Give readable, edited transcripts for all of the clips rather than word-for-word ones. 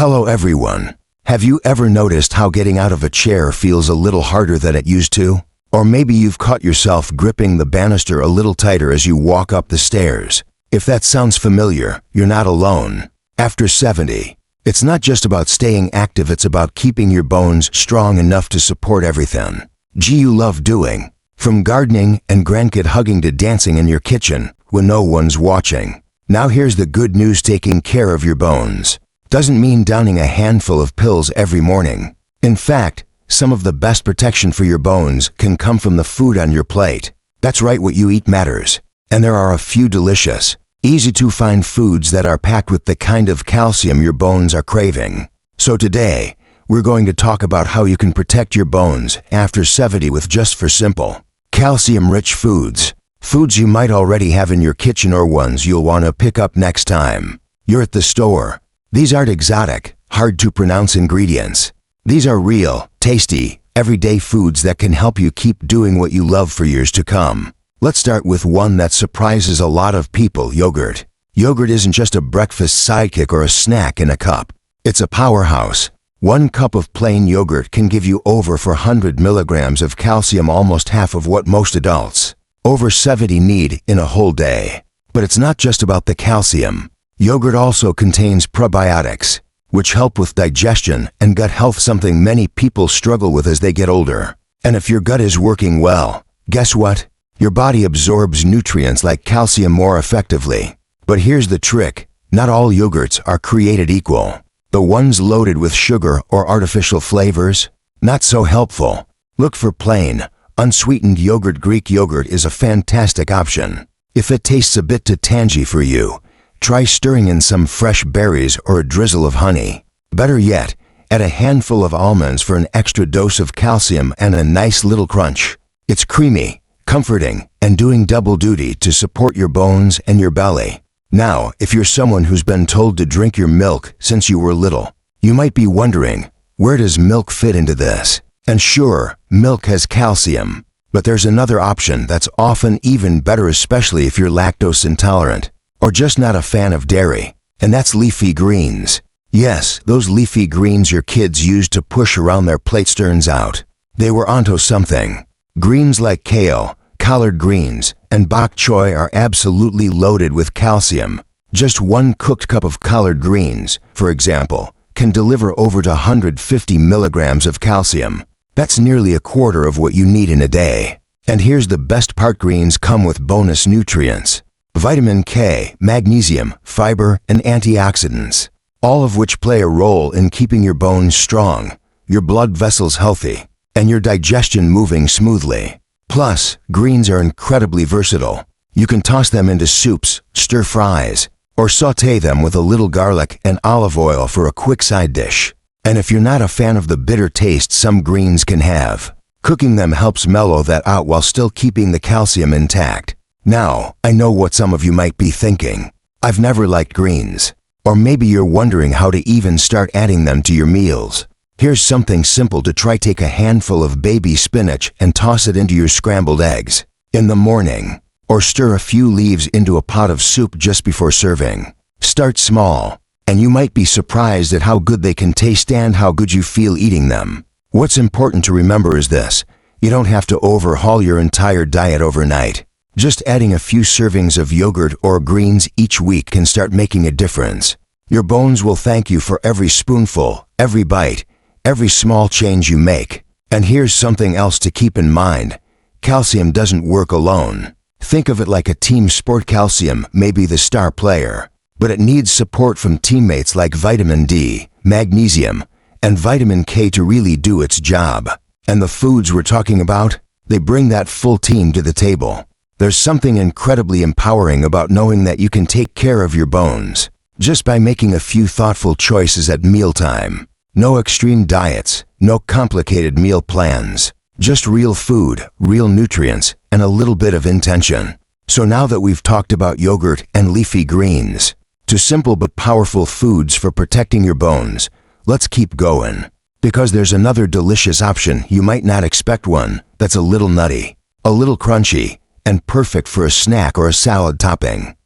Hello everyone. Have you ever noticed how getting out of a chair feels a little harder than it used to? Or maybe you've caught yourself gripping the banister a little tighter as you walk up the stairs. If that sounds familiar, you're not alone. After 70, it's not just about staying active, it's about keeping your bones strong enough to support everything you love doing. From gardening and grandkid hugging to dancing in your kitchen when no one's watching. Now here's the good news: taking care of your bones doesn't mean downing a handful of pills every morning. In fact, some of the best protection for your bones can come from the food on your plate. That's right, what you eat matters. And there are a few delicious, easy-to-find foods that are packed with the kind of calcium your bones are craving. So today, we're going to talk about how you can protect your bones after 70 with just four simple, calcium-rich foods. Foods you might already have in your kitchen or ones you'll want to pick up next time you're at the store. These aren't exotic, hard-to-pronounce ingredients. These are real, tasty, everyday foods that can help you keep doing what you love for years to come. Let's start with one that surprises a lot of people: yogurt. Yogurt isn't just a breakfast sidekick or a snack in a cup. It's a powerhouse. 1 cup of plain yogurt can give you over 400 milligrams of calcium, almost half of what most adults over 70 need in a whole day. But it's not just about the calcium. Yogurt also contains probiotics, which help with digestion and gut health, something many people struggle with as they get older. And if your gut is working well, guess what? Your body absorbs nutrients like calcium more effectively. But here's the trick: not all yogurts are created equal. The ones loaded with sugar or artificial flavors, not so helpful. Look for plain, unsweetened yogurt. Greek yogurt is a fantastic option. If it tastes a bit too tangy for you, try stirring in some fresh berries or a drizzle of honey. Better yet, add a handful of almonds for an extra dose of calcium and a nice little crunch. It's creamy, comforting, and doing double duty to support your bones and your belly. Now, if you're someone who's been told to drink your milk since you were little, you might be wondering, where does milk fit into this? And sure, milk has calcium, but there's another option that's often even better, especially if you're lactose intolerant or just not a fan of dairy, and that's leafy greens. Yes, those leafy greens your kids used to push around their plates. Turns out they were onto something. Greens like kale, collard greens, and bok choy are absolutely loaded with calcium. Just 1 cooked cup of collard greens, for example, can deliver over 150 milligrams of calcium. That's nearly a quarter of what you need in a day. And here's the best part: greens come with bonus nutrients: vitamin K, magnesium, fiber, and antioxidants, all of which play a role in keeping your bones strong, your blood vessels healthy, and your digestion moving smoothly. Plus, greens are incredibly versatile. You can toss them into soups, stir fries, or sauté them with a little garlic and olive oil for a quick side dish. And if you're not a fan of the bitter taste some greens can have, cooking them helps mellow that out while still keeping the calcium intact. Now, I know what some of you might be thinking: I've never liked greens. Or maybe you're wondering how to even start adding them to your meals. Here's something simple to try: take a handful of baby spinach and toss it into your scrambled eggs in the morning, or stir a few leaves into a pot of soup just before serving. Start small, and you might be surprised at how good they can taste and how good you feel eating them. What's important to remember is this: you don't have to overhaul your entire diet overnight. Just adding a few servings of yogurt or greens each week can start making a difference. Your bones will thank you for every spoonful, every bite, every small change you make. And here's something else to keep in mind: calcium doesn't work alone. Think of it like a team sport. Calcium may be the star player, but it needs support from teammates like vitamin D, magnesium, and vitamin K to really do its job. And the foods we're talking about, they bring that full team to the table. There's something incredibly empowering about knowing that you can take care of your bones just by making a few thoughtful choices at mealtime. No extreme diets, no complicated meal plans, just real food, real nutrients, and a little bit of intention. So now that we've talked about yogurt and leafy greens, two simple but powerful foods for protecting your bones, let's keep going. Because there's another delicious option you might not expect, one that's a little nutty, a little crunchy, and perfect for a snack or a salad topping.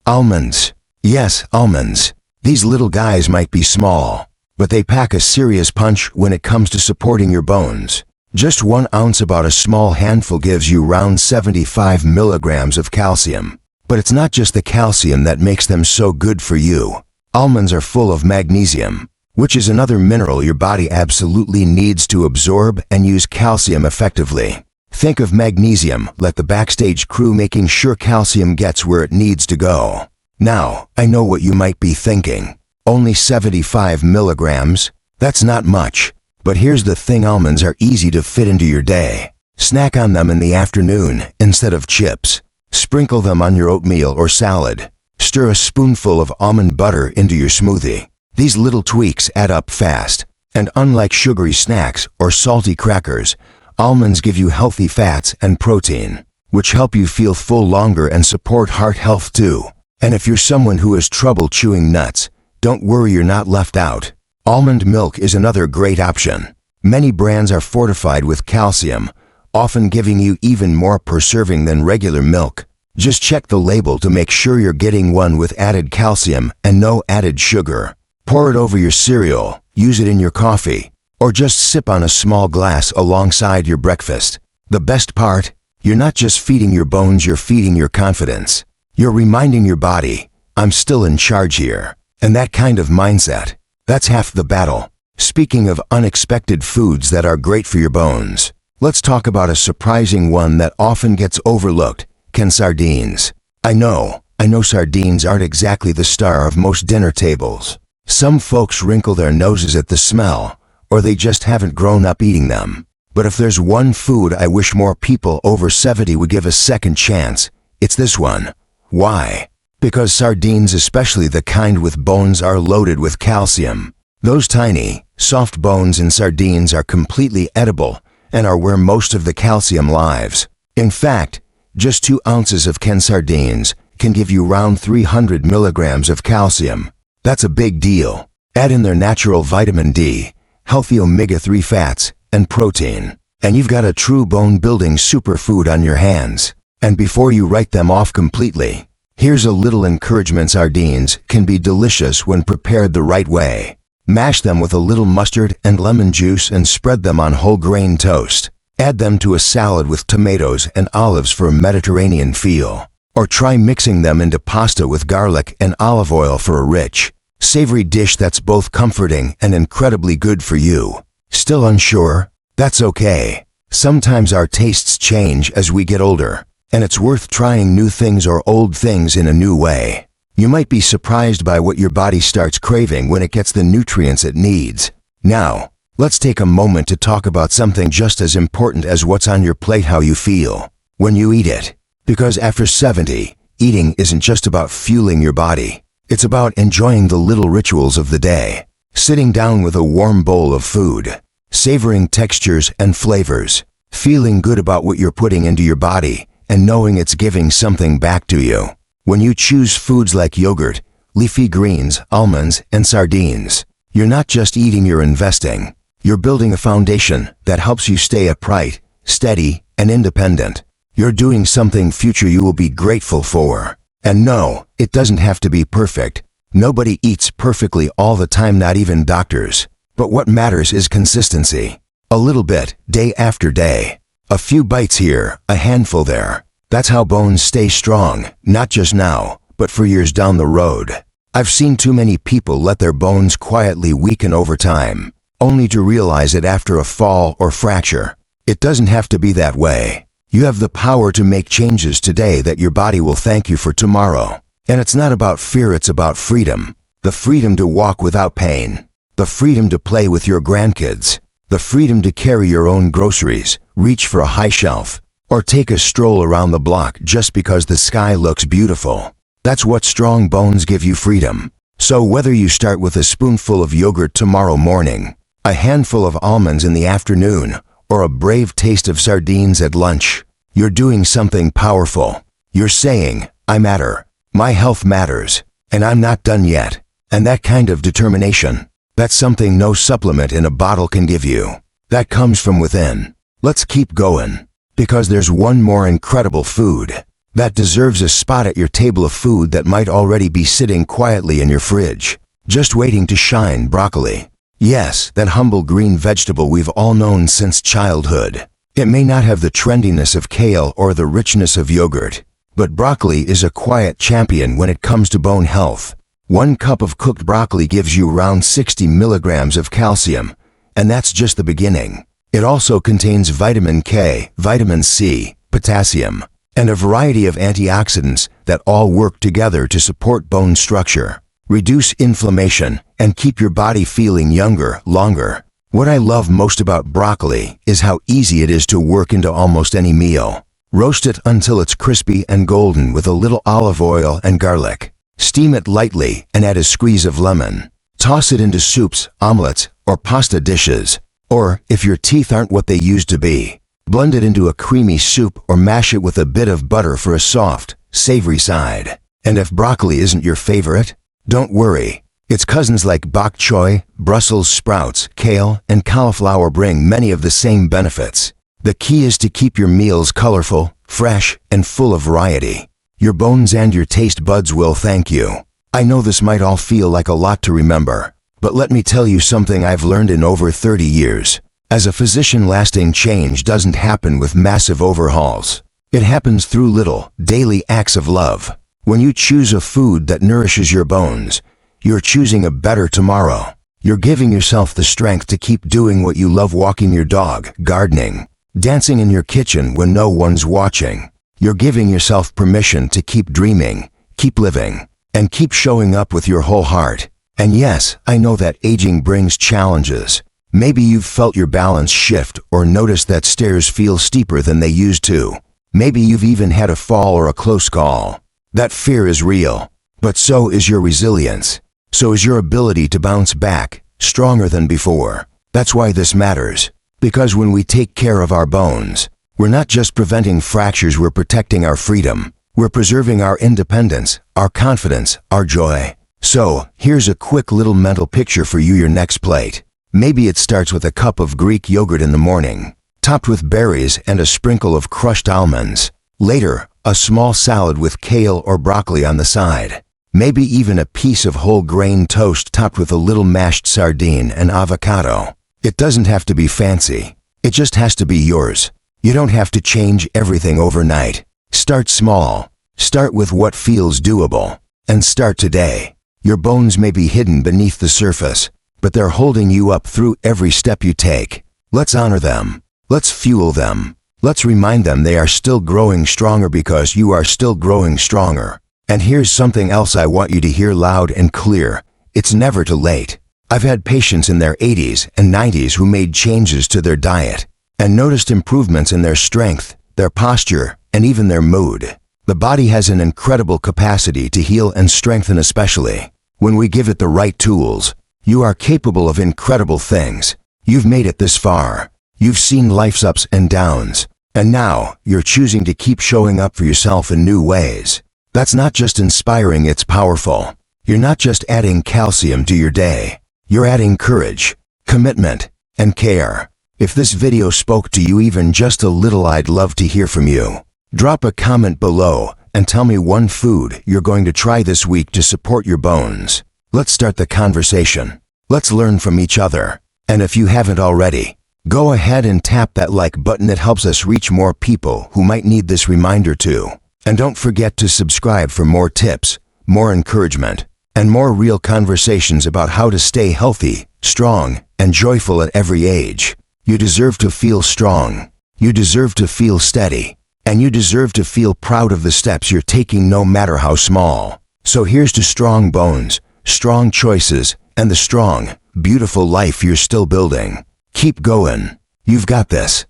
Almonds. Yes, almonds. These little guys might be small, but they pack a serious punch when it comes to supporting your bones. Just 1 ounce, about a small handful, gives you around 75 milligrams of calcium. But it's not just the calcium that makes them so good for you. Almonds are full of magnesium, which is another mineral your body absolutely needs to absorb and use calcium effectively. Think of magnesium like the backstage crew making sure calcium gets where it needs to go. Now, I know what you might be thinking. Only 75 milligrams? That's not much. But here's the thing, almonds are easy to fit into your day. Snack on them in the afternoon instead of chips. Sprinkle them on your oatmeal or salad. Stir a spoonful of almond butter into your smoothie. These little tweaks add up fast. And unlike sugary snacks or salty crackers, almonds give you healthy fats and protein, which help you feel full longer and support heart health too. And if you're someone who has trouble chewing nuts, don't worry, you're not left out. Almond milk is another great option. Many brands are fortified with calcium, often giving you even more per serving than regular milk. Just check the label to make sure you're getting one with added calcium and no added sugar. Pour it over your cereal, use it in your coffee, or just sip on a small glass alongside your breakfast. The best part? You're not just feeding your bones, you're feeding your confidence. You're reminding your body, I'm still in charge here. And that kind of mindset, that's half the battle. Speaking of unexpected foods that are great for your bones, let's talk about a surprising one that often gets overlooked: sardines. I know sardines aren't exactly the star of most dinner tables. Some folks wrinkle their noses at the smell, or they just haven't grown up eating them. But if there's one food I wish more people over 70 would give a second chance, it's this one. Why? Because sardines, especially the kind with bones, are loaded with calcium. Those tiny, soft bones in sardines are completely edible and are where most of the calcium lives. In fact, just 2 ounces of canned sardines can give you around 300 milligrams of calcium. That's a big deal. Add in their natural vitamin D, healthy omega-3 fats, and protein, and you've got a true bone-building superfood on your hands. And before you write them off completely, here's a little encouragement: sardines can be delicious when prepared the right way. Mash them with a little mustard and lemon juice and spread them on whole grain toast. Add them to a salad with tomatoes and olives for a Mediterranean feel. Or try mixing them into pasta with garlic and olive oil for a rich, savory dish that's both comforting and incredibly good for you. Still unsure? That's okay. Sometimes our tastes change as we get older, and it's worth trying new things or old things in a new way. You might be surprised by what your body starts craving when it gets the nutrients it needs. Now, let's take a moment to talk about something just as important as what's on your plate: how you feel when you eat it. Because after 70, eating isn't just about fueling your body. It's about enjoying the little rituals of the day. Sitting down with a warm bowl of food, savoring textures and flavors, feeling good about what you're putting into your body, and knowing it's giving something back to you. When you choose foods like yogurt, leafy greens, almonds, and sardines, you're not just eating, you're investing. You're building a foundation that helps you stay upright, steady, and independent. You're doing something future you will be grateful for. And no, it doesn't have to be perfect. Nobody eats perfectly all the time, not even doctors. But what matters is consistency. A little bit, day after day. A few bites here, a handful there. That's how bones stay strong, not just now, but for years down the road. I've seen too many people let their bones quietly weaken over time, only to realize it after a fall or fracture. It doesn't have to be that way. You have the power to make changes today that your body will thank you for tomorrow. And it's not about fear, it's about freedom. The freedom to walk without pain. The freedom to play with your grandkids. The freedom to carry your own groceries, reach for a high shelf, or take a stroll around the block just because the sky looks beautiful. That's what strong bones give you: freedom. So whether you start with a spoonful of yogurt tomorrow morning, a handful of almonds in the afternoon, or a brave taste of sardines at lunch, you're doing something powerful. You're saying, I matter, my health matters, and I'm not done yet. And that kind of determination, that's something no supplement in a bottle can give you. That comes from within. Let's keep going, because there's one more incredible food that deserves a spot at your table, of food that might already be sitting quietly in your fridge. just waiting to shine. Broccoli. Yes, that humble green vegetable we've all known since childhood. It may not have the trendiness of kale or the richness of yogurt, but broccoli is a quiet champion when it comes to bone health. 1 cup of cooked broccoli gives you around 60 milligrams of calcium, and that's just the beginning. It also contains vitamin K, vitamin C, potassium, and a variety of antioxidants that all work together to support bone structure, reduce inflammation, and keep your body feeling younger longer. What I love most about broccoli is how easy it is to work into almost any meal. Roast it until it's crispy and golden with a little olive oil and garlic. Steam it lightly and add a squeeze of lemon. Toss it into soups, omelets, or pasta dishes. Or, if your teeth aren't what they used to be, blend it into a creamy soup or mash it with a bit of butter for a soft, savory side. And if broccoli isn't your favorite, don't worry. Its cousins like bok choy, Brussels sprouts, kale, and cauliflower bring many of the same benefits. The key is to keep your meals colorful, fresh, and full of variety. Your bones and your taste buds will thank you. I know this might all feel like a lot to remember, but let me tell you something I've learned in over 30 years. As a physician, lasting change doesn't happen with massive overhauls. It happens through little, daily acts of love. When you choose a food that nourishes your bones, you're choosing a better tomorrow. You're giving yourself the strength to keep doing what you love: walking your dog, gardening, dancing in your kitchen when no one's watching. You're giving yourself permission to keep dreaming, keep living, and keep showing up with your whole heart. And yes, I know that aging brings challenges. Maybe you've felt your balance shift or noticed that stairs feel steeper than they used to. Maybe you've even had a fall or a close call. That fear is real, but so is your resilience. So is your ability to bounce back, stronger than before. That's why this matters. Because when we take care of our bones, we're not just preventing fractures, we're protecting our freedom. We're preserving our independence, our confidence, our joy. So, here's a quick little mental picture for you: your next plate. Maybe it starts with a cup of Greek yogurt in the morning, topped with berries and a sprinkle of crushed almonds. Later, a small salad with kale or broccoli on the side. Maybe even a piece of whole grain toast topped with a little mashed sardine and avocado. It doesn't have to be fancy. It just has to be yours. You don't have to change everything overnight. Start small. Start with what feels doable. And start today. Your bones may be hidden beneath the surface, but they're holding you up through every step you take. Let's honor them. Let's fuel them. Let's remind them they are still growing stronger because you are still growing stronger. And here's something else I want you to hear loud and clear. It's never too late. I've had patients in their 80s and 90s who made changes to their diet and noticed improvements in their strength, their posture, and even their mood. The body has an incredible capacity to heal and strengthen, especially when we give it the right tools. You are capable of incredible things. You've made it this far. You've seen life's ups and downs. And now, you're choosing to keep showing up for yourself in new ways. That's not just inspiring, it's powerful. You're not just adding calcium to your day. You're adding courage, commitment, and care. If this video spoke to you even just a little, I'd love to hear from you. Drop a comment below and tell me one food you're going to try this week to support your bones. Let's start the conversation. Let's learn from each other. And if you haven't already, go ahead and tap that like button. It helps us reach more people who might need this reminder too. And don't forget to subscribe for more tips, more encouragement, and more real conversations about how to stay healthy, strong, and joyful at every age. You deserve to feel strong. You deserve to feel steady. And you deserve to feel proud of the steps you're taking, no matter how small. So here's to strong bones, strong choices, and the strong, beautiful life you're still building. Keep going. You've got this.